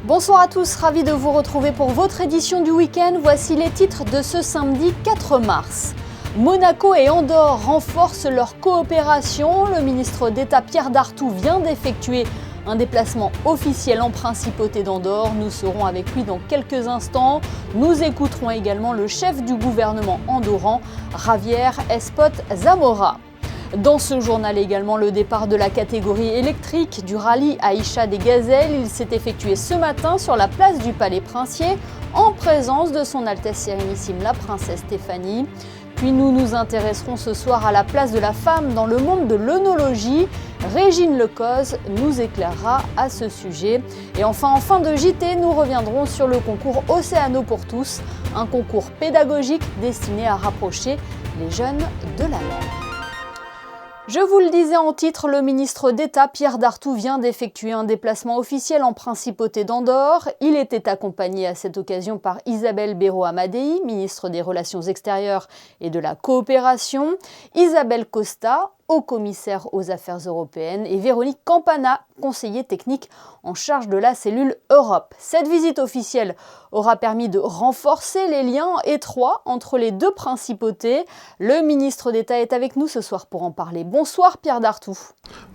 Bonsoir à tous, ravi de vous retrouver pour votre édition du week-end. Voici les titres de ce samedi 4 mars. Monaco et Andorre renforcent leur coopération. Le ministre d'État Pierre Dartout vient d'effectuer un déplacement officiel en principauté d'Andorre. Nous serons avec lui dans quelques instants. Nous écouterons également le chef du gouvernement andorran, Javier Espot Zamora. Dans ce journal également, le départ de la catégorie électrique du rallye Aïcha des Gazelles. Il s'est effectué ce matin sur la place du Palais Princier en présence de son Altesse Sérénissime la Princesse Stéphanie. Puis nous nous intéresserons ce soir à la place de la femme dans le monde de l'œnologie. Régine Lecoz nous éclairera à ce sujet. Et enfin, en fin de JT, nous reviendrons sur le concours Océano pour tous, un concours pédagogique destiné à rapprocher les jeunes de la mer. Je vous le disais en titre, le ministre d'État Pierre Dartout vient d'effectuer un déplacement officiel en principauté d'Andorre. Il était accompagné à cette occasion par Isabelle Béraud-Amadei, ministre des Relations extérieures et de la coopération, Isabelle Costa, haut-commissaire aux affaires européennes, et Véronique Campana, conseiller technique en charge de la cellule Europe. Cette visite officielle aura permis de renforcer les liens étroits entre les deux principautés. Le ministre d'État est avec nous ce soir pour en parler. Bonsoir Pierre Dartout.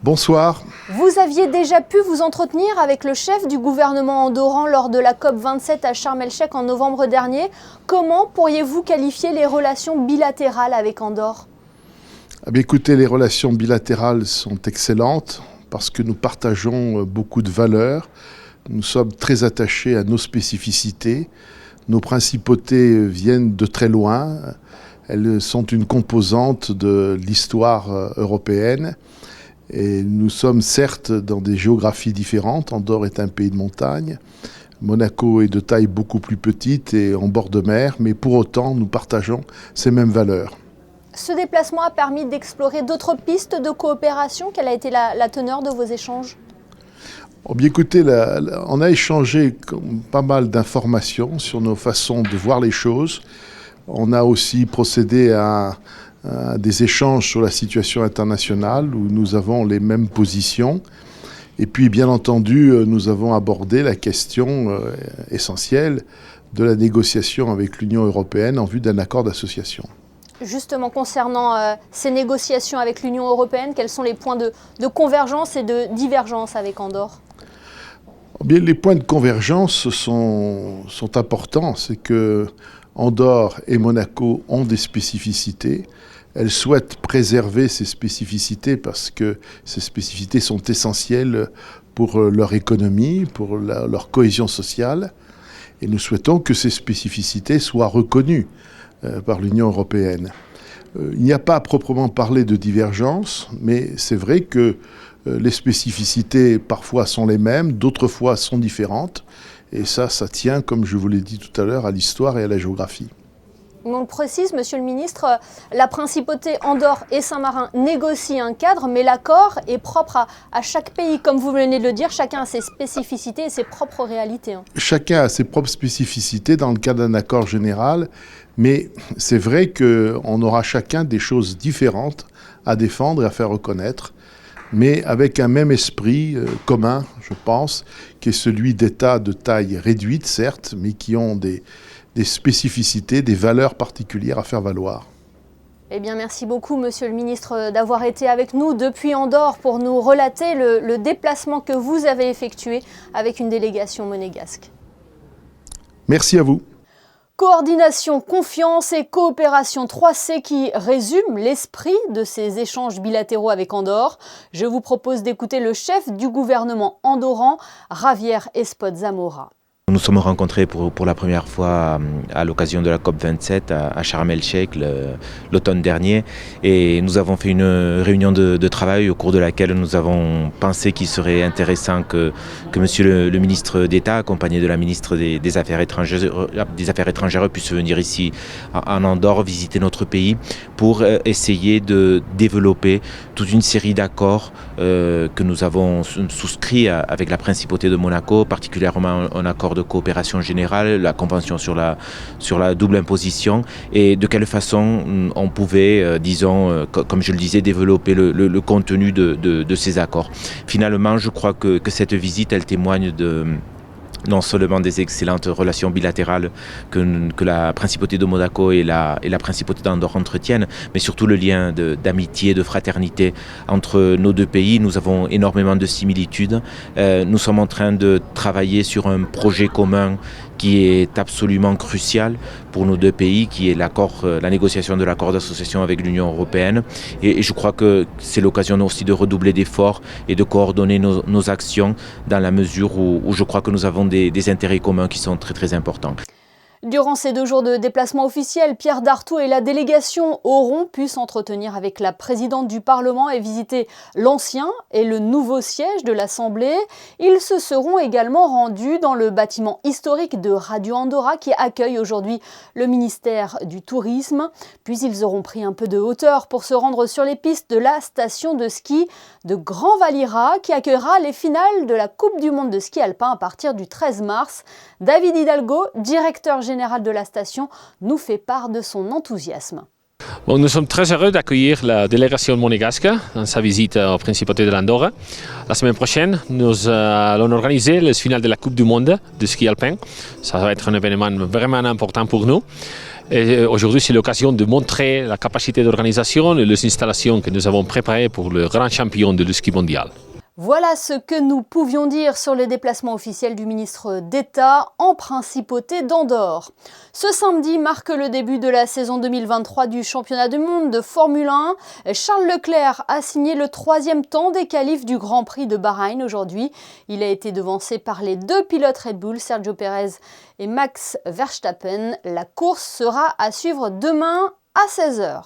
Bonsoir. Vous aviez déjà pu vous entretenir avec le chef du gouvernement andorran lors de la COP27 à Sharm el-Sheikh en novembre dernier. Comment pourriez-vous qualifier les relations bilatérales avec Andorre ? Écoutez, les relations bilatérales sont excellentes parce que nous partageons beaucoup de valeurs. Nous sommes très attachés à nos spécificités. Nos principautés viennent de très loin. Elles sont une composante de l'histoire européenne. Et nous sommes certes dans des géographies différentes. Andorre est un pays de montagne. Monaco est de taille beaucoup plus petite et en bord de mer. Mais pour autant, nous partageons ces mêmes valeurs. Ce déplacement a permis d'explorer d'autres pistes de coopération. Quelle a été la teneur de vos échanges ? Écoutez, on a échangé pas mal d'informations sur nos façons de voir les choses. On a aussi procédé à des échanges sur la situation internationale où nous avons les mêmes positions. Et puis, bien entendu, nous avons abordé la question essentielle de la négociation avec l'Union européenne en vue d'un accord d'association. Justement, concernant ces négociations avec l'Union européenne, quels sont les points de convergence et de divergence avec Andorre ? Les points de convergence sont importants. C'est que Andorre et Monaco ont des spécificités. Elles souhaitent préserver ces spécificités parce que ces spécificités sont essentielles pour leur économie, pour leur cohésion sociale. Et nous souhaitons que ces spécificités soient reconnues par l'Union européenne. Il n'y a pas à proprement parler de divergence, mais c'est vrai que les spécificités parfois sont les mêmes, d'autres fois sont différentes, et ça tient, comme je vous l'ai dit tout à l'heure, à l'histoire et à la géographie. On précise, Monsieur le Ministre, la principauté Andorre et Saint-Marin négocient un cadre, mais l'accord est propre à chaque pays. Comme vous venez de le dire, chacun a ses spécificités et ses propres réalités. Chacun a ses propres spécificités dans le cadre d'un accord général, mais c'est vrai qu'on aura chacun des choses différentes à défendre et à faire reconnaître, mais avec un même esprit commun, je pense, qui est celui d'États de taille réduite, certes, mais qui ont des spécificités, des valeurs particulières à faire valoir. Eh bien, merci beaucoup, Monsieur le Ministre, d'avoir été avec nous depuis Andorre pour nous relater le déplacement que vous avez effectué avec une délégation monégasque. Merci à vous. Coordination, confiance et coopération 3C qui résument l'esprit de ces échanges bilatéraux avec Andorre. Je vous propose d'écouter le chef du gouvernement andorran, Javier Espot Zamora. Nous sommes rencontrés pour la première fois à l'occasion de la COP27 à Sharm el-Sheikh l'automne dernier et nous avons fait une réunion de travail au cours de laquelle nous avons pensé qu'il serait intéressant que Monsieur le ministre d'État, accompagné de la ministre des Affaires étrangères, puisse venir ici en Andorre visiter notre pays pour essayer de développer toute une série d'accords que nous avons souscrits avec la principauté de Monaco, particulièrement un accord de coopération générale, la convention sur la double imposition, et de quelle façon on pouvait, disons, comme je le disais, développer le contenu de ces accords. Finalement, je crois que cette visite, elle témoigne non seulement des excellentes relations bilatérales que la Principauté de Monaco et la Principauté d'Andorre entretiennent, mais surtout le lien d'amitié, de fraternité entre nos deux pays. Nous avons énormément de similitudes. Nous sommes en train de travailler sur un projet commun qui est absolument crucial pour nos deux pays, qui est la négociation de l'accord d'association avec l'Union européenne. Et je crois que c'est l'occasion aussi de redoubler d'efforts et de coordonner nos actions dans la mesure où je crois que nous avons des intérêts communs qui sont très très importants. Durant ces 2 jours de déplacement officiel, Pierre Dartout et la délégation auront pu s'entretenir avec la présidente du Parlement et visiter l'ancien et le nouveau siège de l'Assemblée. Ils se seront également rendus dans le bâtiment historique de Radio Andorra qui accueille aujourd'hui le ministère du Tourisme. Puis ils auront pris un peu de hauteur pour se rendre sur les pistes de la station de ski de Grand Valira qui accueillera les finales de la Coupe du monde de ski alpin à partir du 13 mars. David Hidalgo, directeur général de la station, nous fait part de son enthousiasme. Bon, nous sommes très heureux d'accueillir la délégation monégasque dans sa visite au Principauté de l'Andorre. La semaine prochaine, nous allons organiser le final de la Coupe du monde de ski alpin. Ça va être un événement vraiment important pour nous. Et aujourd'hui, c'est l'occasion de montrer la capacité d'organisation et les installations que nous avons préparées pour le grand champion de ski mondial. Voilà ce que nous pouvions dire sur les déplacements officiels du ministre d'État en Principauté d'Andorre. Ce samedi marque le début de la saison 2023 du championnat du monde de Formule 1. Charles Leclerc a signé le 3e temps des qualifs du Grand Prix de Bahreïn aujourd'hui. Il a été devancé par les 2 pilotes Red Bull, Sergio Pérez et Max Verstappen. La course sera à suivre demain à 16h.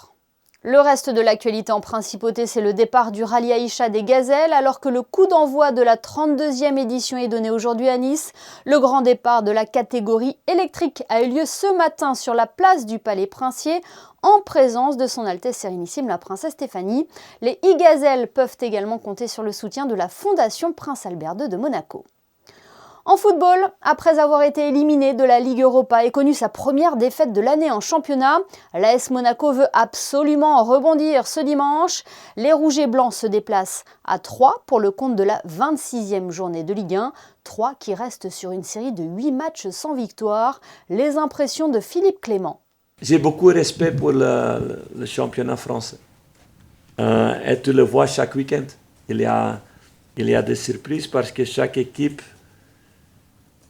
Le reste de l'actualité en Principauté, c'est le départ du rallye Aïcha des Gazelles, alors que le coup d'envoi de la 32e édition est donné aujourd'hui à Nice. Le grand départ de la catégorie électrique a eu lieu ce matin sur la place du Palais Princier, en présence de son Altesse Sérénissime la Princesse Stéphanie. Les e-Gazelles peuvent également compter sur le soutien de la Fondation Prince Albert II de Monaco. En football, après avoir été éliminé de la Ligue Europa et connu sa première défaite de l'année en championnat, l'AS Monaco veut absolument rebondir ce dimanche. Les Rouges et Blancs se déplacent à Troyes pour le compte de la 26e journée de Ligue 1. Troyes qui reste sur une série de 8 matchs sans victoire. Les impressions de Philippe Clément. J'ai beaucoup de respect pour le championnat français. Et tu le vois chaque week-end. Il y a des surprises parce que chaque équipe...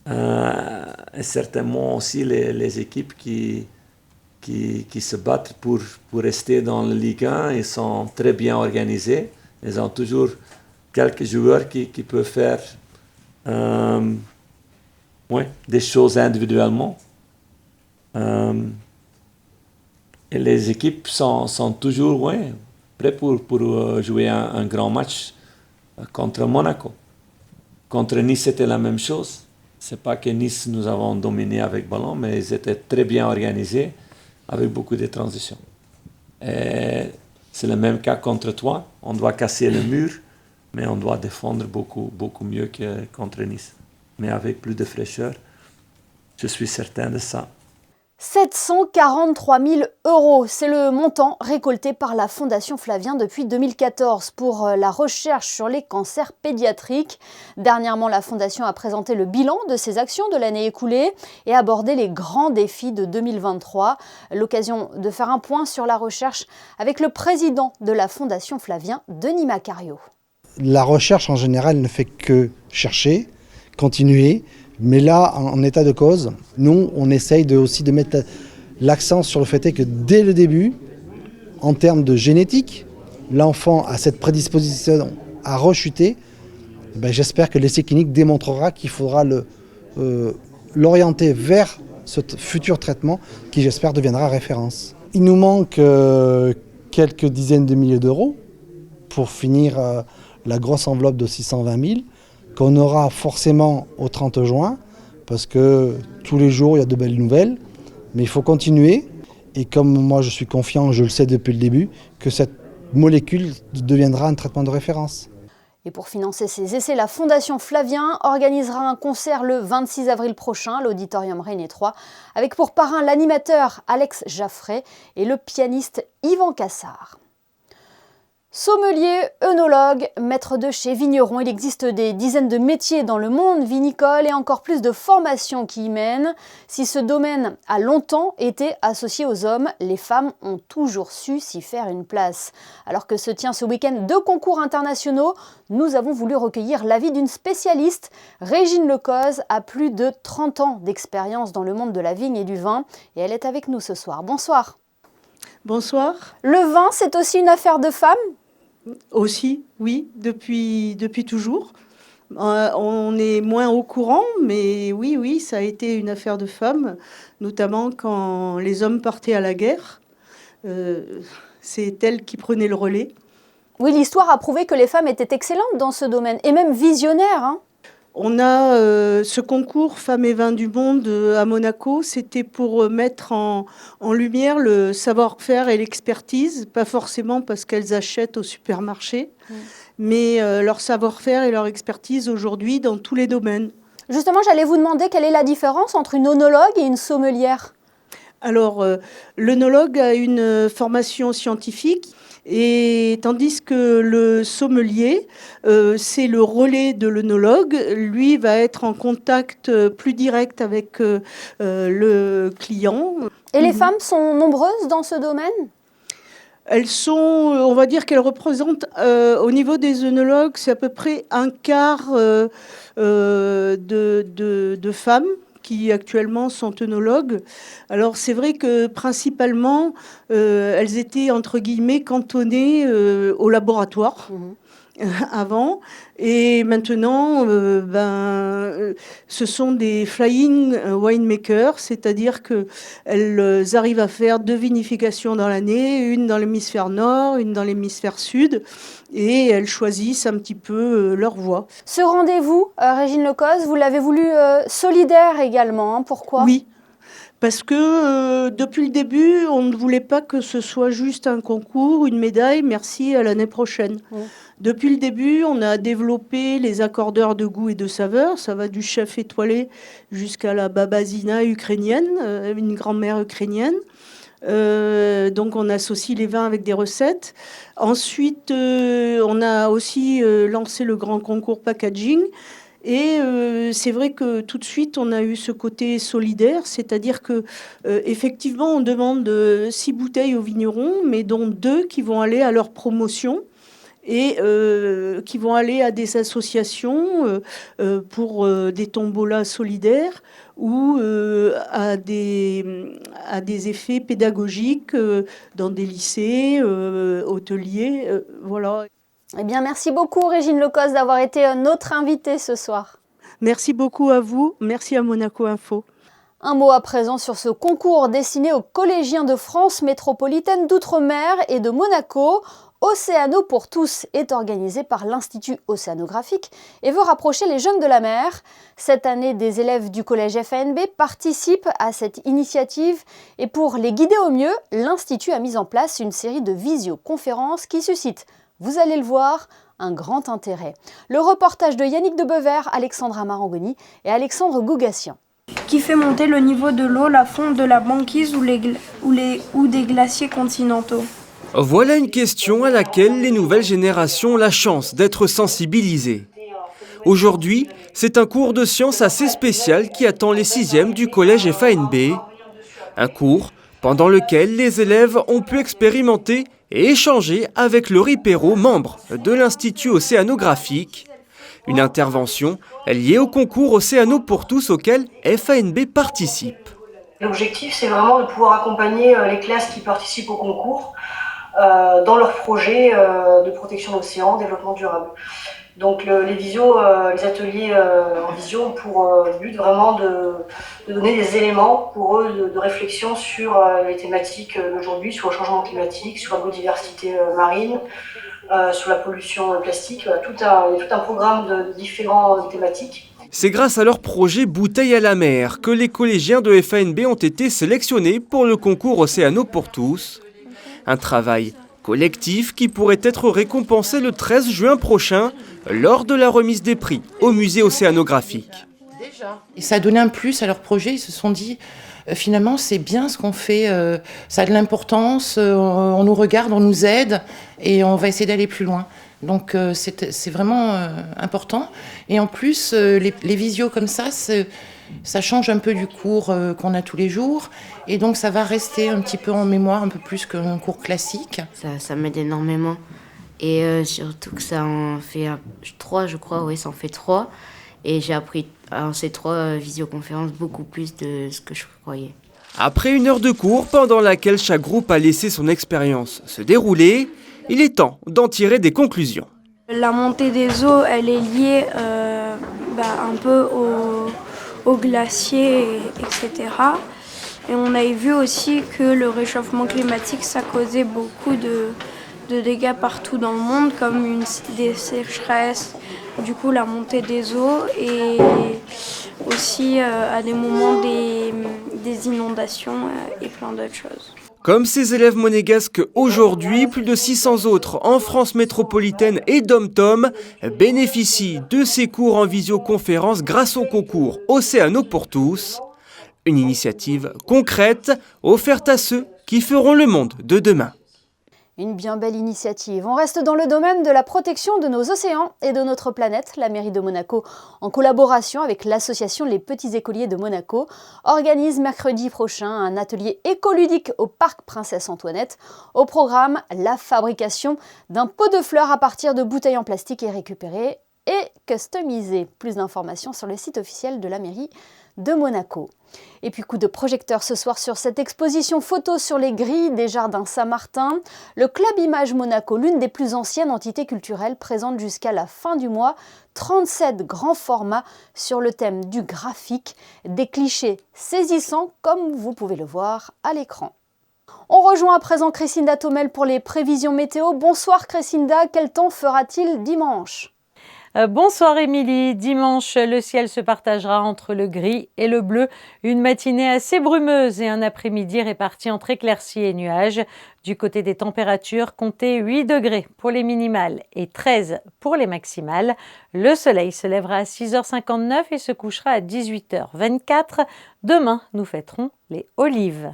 et certainement aussi les équipes qui se battent pour rester dans la Ligue 1, ils sont très bien organisés. Ils ont toujours quelques joueurs qui peuvent faire des choses individuellement. Et les équipes sont toujours prêtes pour jouer un grand match contre Monaco. Contre Nice, c'était la même chose. C'est pas que Nice nous avons dominé avec ballon, mais ils étaient très bien organisés avec beaucoup de transitions. Et c'est le même cas contre toi. On doit casser le mur, mais on doit défendre beaucoup mieux que contre Nice. Mais avec plus de fraîcheur, je suis certain de ça. 743 000 €, c'est le montant récolté par la Fondation Flavien depuis 2014 pour la recherche sur les cancers pédiatriques. Dernièrement, la Fondation a présenté le bilan de ses actions de l'année écoulée et abordé les grands défis de 2023. L'occasion de faire un point sur la recherche avec le président de la Fondation Flavien, Denis Macario. La recherche en général ne fait que chercher, continuer. Mais là, en état de cause, nous, on essaye aussi de mettre l'accent sur le fait que dès le début, en termes de génétique, l'enfant a cette prédisposition à rechuter. J'espère que l'essai clinique démontrera qu'il faudra l'orienter vers ce futur traitement qui, j'espère, deviendra référence. Il nous manque quelques dizaines de milliers d'euros pour finir la grosse enveloppe de 620 000 qu'on aura forcément au 30 juin, parce que tous les jours, il y a de belles nouvelles, mais il faut continuer. Et comme moi, je suis confiant, je le sais depuis le début, que cette molécule deviendra un traitement de référence. Et pour financer ces essais, la Fondation Flavien organisera un concert le 26 avril prochain à l'Auditorium René 3, avec pour parrain l'animateur Alex Jaffray et le pianiste Yvan Cassard. Sommelier, œnologue, maître de chez, vigneron, il existe des dizaines de métiers dans le monde vinicole et encore plus de formations qui y mènent. Si ce domaine a longtemps été associé aux hommes, les femmes ont toujours su s'y faire une place. Alors que se tient ce week-end 2 concours internationaux, nous avons voulu recueillir l'avis d'une spécialiste. Régine Lecoz a plus de 30 ans d'expérience dans le monde de la vigne et du vin et elle est avec nous ce soir. Bonsoir. Bonsoir. Le vin, c'est aussi une affaire de femmes ? Aussi, oui, depuis toujours. On est moins au courant, mais oui, ça a été une affaire de femmes, notamment quand les hommes partaient à la guerre. C'est elles qui prenaient le relais. Oui, l'histoire a prouvé que les femmes étaient excellentes dans ce domaine, et même visionnaires, hein. On a ce concours Femmes et Vins du Monde à Monaco, c'était pour mettre en lumière le savoir-faire et l'expertise, pas forcément parce qu'elles achètent au supermarché, mais leur savoir-faire et leur expertise aujourd'hui dans tous les domaines. Justement, j'allais vous demander quelle est la différence entre une œnologue et une sommelière. Alors, l'œnologue a une formation scientifique, et tandis que le sommelier, c'est le relais de l'œnologue. Lui va être en contact plus direct avec le client. Et les femmes sont nombreuses dans ce domaine ? Elles sont, on va dire qu'elles représentent, au niveau des œnologues, c'est à peu près un quart de femmes qui actuellement sont œnologues. Alors c'est vrai que principalement, elles étaient entre guillemets cantonnées au laboratoire avant, et maintenant, ce sont des flying winemakers, c'est-à-dire qu'elles arrivent à faire 2 vinifications dans l'année, une dans l'hémisphère nord, une dans l'hémisphère sud, et elles choisissent un petit peu leur voie. Ce rendez-vous, Régine Lecoz, vous l'avez voulu solidaire également, hein, pourquoi ? Oui, parce que depuis le début, on ne voulait pas que ce soit juste un concours, une médaille, merci, à l'année prochaine. Depuis le début, on a développé les accordeurs de goût et de saveur. Ça va du chef étoilé jusqu'à la babazina ukrainienne, une grand-mère ukrainienne. Donc on associe les vins avec des recettes. Ensuite, on a aussi lancé le grand concours packaging. Et c'est vrai que tout de suite, on a eu ce côté solidaire, c'est-à-dire que effectivement, on demande 6 bouteilles aux vignerons, mais dont 2 qui vont aller à leur promotion et qui vont aller à des associations pour des tombolas solidaires ou à des effets pédagogiques dans des lycées, hôteliers, voilà. Eh bien, merci beaucoup Régine Lecoz d'avoir été notre invitée ce soir. Merci beaucoup à vous, merci à Monaco Info. Un mot à présent sur ce concours destiné aux collégiens de France métropolitaine d'Outre-mer et de Monaco. Océano pour tous est organisé par l'Institut océanographique et veut rapprocher les jeunes de la mer. Cette année, des élèves du collège FANB participent à cette initiative et pour les guider au mieux, l'Institut a mis en place une série de visioconférences qui suscitent, vous allez le voir, un grand intérêt. Le reportage de Yannick de Bever, Alexandra Marangoni et Alexandre Gougassian. Qui fait monter le niveau de l'eau, la fonte de la banquise ou des glaciers continentaux? Voilà une question à laquelle les nouvelles générations ont la chance d'être sensibilisées. Aujourd'hui, c'est un cours de sciences assez spécial qui attend les 6e du collège FANB. Un cours pendant lequel les élèves ont pu expérimenter et échanger avec le Ripero, membre de l'Institut océanographique. Une intervention liée au concours Océano pour tous auquel FANB participe. L'objectif, c'est vraiment de pouvoir accompagner les classes qui participent au concours dans leurs projets de protection de l'océan, développement durable. Donc les ateliers en visio ont pour but vraiment de donner des éléments pour eux de réflexion sur les thématiques d'aujourd'hui, sur le changement climatique, sur la biodiversité marine, sur la pollution plastique. Il y a tout un programme de différentes thématiques. C'est grâce à leur projet Bouteille à la mer que les collégiens de FANB ont été sélectionnés pour le concours Océano pour tous. Un travail collectif qui pourrait être récompensé le 13 juin prochain lors de la remise des prix au musée océanographique. Et ça a donné un plus à leur projet. Ils se sont dit, finalement, c'est bien ce qu'on fait, ça a de l'importance, on nous regarde, on nous aide et on va essayer d'aller plus loin. Donc c'est vraiment important. Et en plus, les visios comme ça change un peu du cours qu'on a tous les jours. Et donc ça va rester un petit peu en mémoire, un peu plus qu'un cours classique. Ça m'aide énormément. Et surtout que ça en fait 3, je crois, oui, ça en fait 3. Et j'ai appris en ces 3 visioconférences beaucoup plus de ce que je croyais. Après 1 heure de cours, pendant laquelle chaque groupe a laissé son expérience se dérouler, il est temps d'en tirer des conclusions. La montée des eaux, elle est liée un peu aux glaciers, etc. Et on a vu aussi que le réchauffement climatique, ça causait beaucoup de dégâts partout dans le monde, comme des sécheresses, du coup la montée des eaux et aussi à des moments des inondations et plein d'autres choses. Comme ces élèves monégasques aujourd'hui, plus de 600 autres en France métropolitaine et dom-tom bénéficient de ces cours en visioconférence grâce au concours Océano pour tous. Une initiative concrète offerte à ceux qui feront le monde de demain. Une bien belle initiative. On reste dans le domaine de la protection de nos océans et de notre planète. La mairie de Monaco, en collaboration avec l'association Les Petits Écoliers de Monaco, organise mercredi prochain un atelier écoludique au parc Princesse Antoinette. Au programme, la fabrication d'un pot de fleurs à partir de bouteilles en plastique et récupérées et customisées. Plus d'informations sur le site officiel de la mairie de Monaco. Et puis coup de projecteur ce soir sur cette exposition photo sur les grilles des jardins Saint-Martin. Le Club Image Monaco, l'une des plus anciennes entités culturelles, présente jusqu'à la fin du mois 37 grands formats sur le thème du graphique, des clichés saisissants comme vous pouvez le voir à l'écran. On rejoint à présent Christinda Thomel pour les prévisions météo. Bonsoir Christinda, quel temps fera-t-il dimanche ? Bonsoir Émilie, dimanche le ciel se partagera entre le gris et le bleu, une matinée assez brumeuse et un après-midi réparti entre éclaircies et nuages. Du côté des températures, comptez 8 degrés pour les minimales et 13 pour les maximales. Le soleil se lèvera à 6h59 et se couchera à 18h24. Demain, nous fêterons les olives.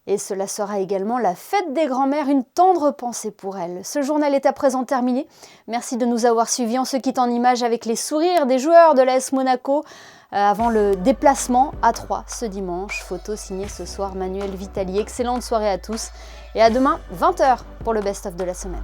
Et cela sera également la fête des grands-mères, une tendre pensée pour elles. Ce journal est à présent terminé. Merci de nous avoir suivis. On se quitte en images avec les sourires des joueurs de l'AS Monaco avant le déplacement à Troyes ce dimanche. Photo signée ce soir Manuel Vitali. Excellente soirée à tous et à demain 20h pour le best-of de la semaine.